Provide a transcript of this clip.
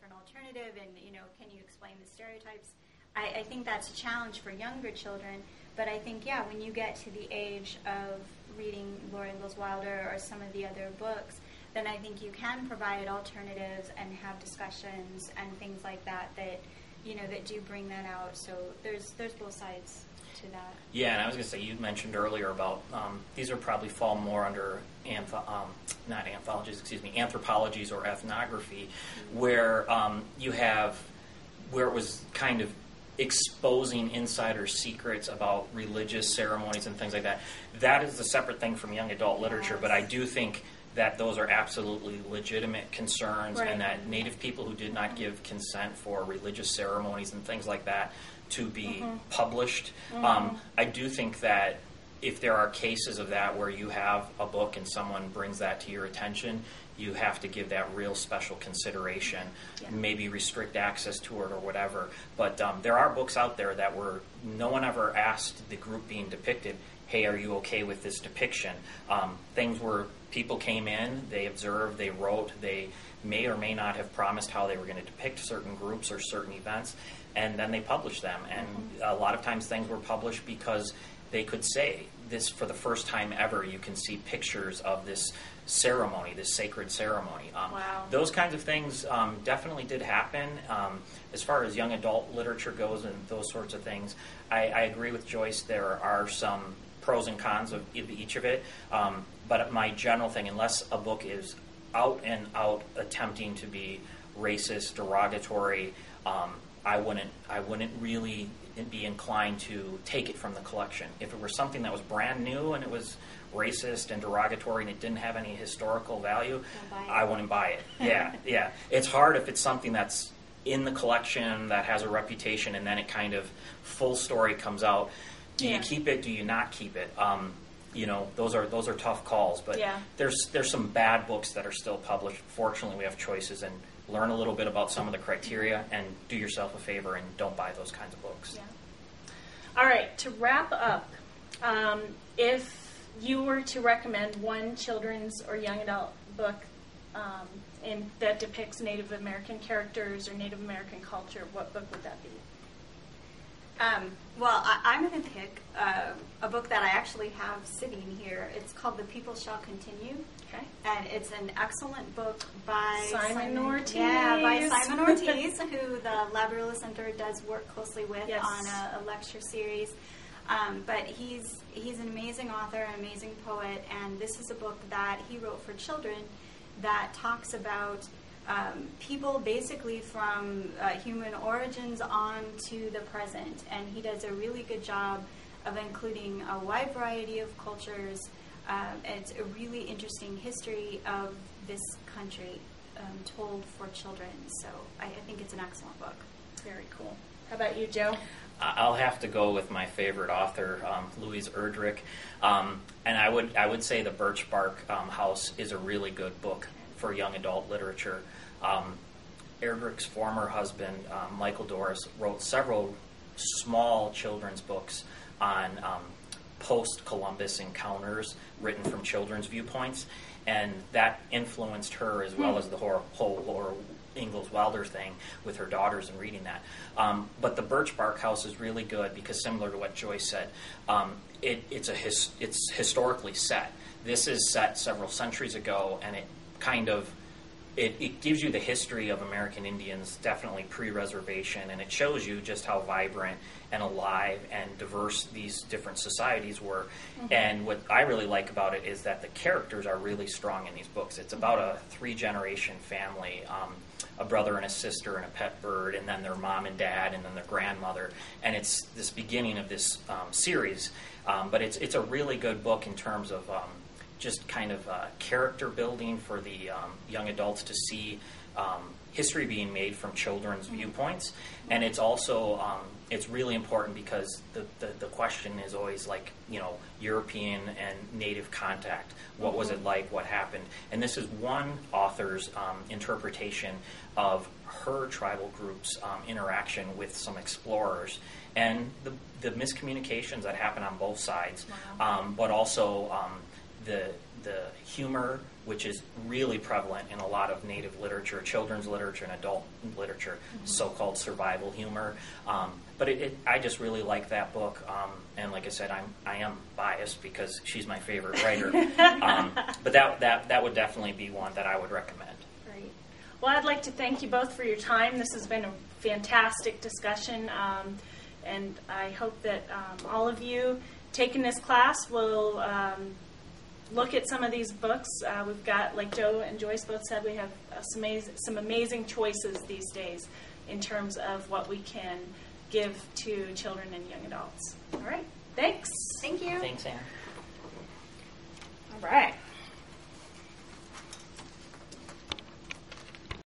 different alternative, and can you explain the stereotypes? I think that's a challenge for younger children, but I think, when you get to the age of reading Laura Ingalls Wilder or some of the other books, then I think you can provide alternatives and have discussions and things like that that do bring that out. So there's both sides to that. Yeah, and I was going to say, you mentioned earlier about these are probably fall more under not anthologies, anthropologies or ethnography, where you have where it was kind of exposing insider secrets about religious ceremonies and things like that. That is a separate thing from young adult literature, but I do think that those are absolutely legitimate concerns, right. And that Native people who did not give consent for religious ceremonies and things like that to be published. I do think that if there are cases of that where you have a book and someone brings that to your attention, you have to give that real special consideration, maybe restrict access to it or whatever. But there are books out there that were, no one ever asked the group being depicted, hey, are you okay with this depiction? Things where people came in, they observed, they wrote, they may or may not have promised how they were going to depict certain groups or certain events, and then they published them. And a lot of times things were published because they could say, this, for the first time ever, you can see pictures of this ceremony, this sacred ceremony. Wow. Those kinds of things definitely did happen. As far as young adult literature goes and those sorts of things, I agree with Joyce. There are some pros and cons of each of it. But my general thing, unless a book is out and out attempting to be racist, derogatory, I wouldn't really be inclined to take it from the collection. If it were something that was brand new and it was racist and derogatory and it didn't have any historical value, I wouldn't buy it. Yeah. It's hard if it's something that's in the collection that has a reputation and then it kind of full story comes out. Do you keep it? Do you not keep it? Those are tough calls. But there's some bad books that are still published. Fortunately, we have choices, and learn a little bit about some of the criteria and do yourself a favor and don't buy those kinds of books. Yeah. All right, to wrap up, if you were to recommend one children's or young adult book that depicts Native American characters or Native American culture, what book would that be? Well, I'm going to pick a book that I actually have sitting here. It's called The People Shall Continue. Okay. And it's an excellent book by Simon Ortiz. Yeah, by Simon Ortiz, who the Labrilla Center does work closely with on a lecture series. But he's an amazing author, an amazing poet, and this is a book that he wrote for children that talks about people basically from human origins on to the present. And he does a really good job of including a wide variety of cultures. It's a really interesting history of this country told for children. So I think it's an excellent book. Very cool. How about you, Joe? I'll have to go with my favorite author, Louise Erdrich. And I would say The Birch Bark House is a really good book for young adult literature. Erdrich's former husband, Michael Doris, wrote several small children's books on post-Columbus encounters written from children's viewpoints, and that influenced her as well as the whole Laura Ingalls Wilder thing with her daughters and reading that. But The Birch Bark House is really good because, similar to what Joyce said, it's historically set. This is set several centuries ago, and it kind of it gives you the history of American Indians, definitely pre-reservation, and it shows you just how vibrant and alive and diverse these different societies were. And what I really like about it is that the characters are really strong in these books. It's about a 3-generation family, a brother and a sister and a pet bird, and then their mom and dad, and then their grandmother. And it's this beginning of this series. But it's a really good book in terms of just kind of character building for the young adults to see history being made from children's viewpoints. And it's also, it's really important because the question is always like, European and Native contact. What was it like? What happened? And this is one author's interpretation of her tribal group's interaction with some explorers and the miscommunications that happen on both sides, but also the humor which is really prevalent in a lot of Native literature, children's literature, and adult literature, so-called survival humor. But I just really like that book, and like I said, I am biased because she's my favorite writer. But that would definitely be one that I would recommend. Great. Well, I'd like to thank you both for your time. This has been a fantastic discussion, and I hope that all of you taking this class will look at some of these books. We've got, like Joe and Joyce both said, we have some amazing choices these days in terms of what we can give to children and young adults. All right. Thanks. Thank you. Thanks, Anne. All right.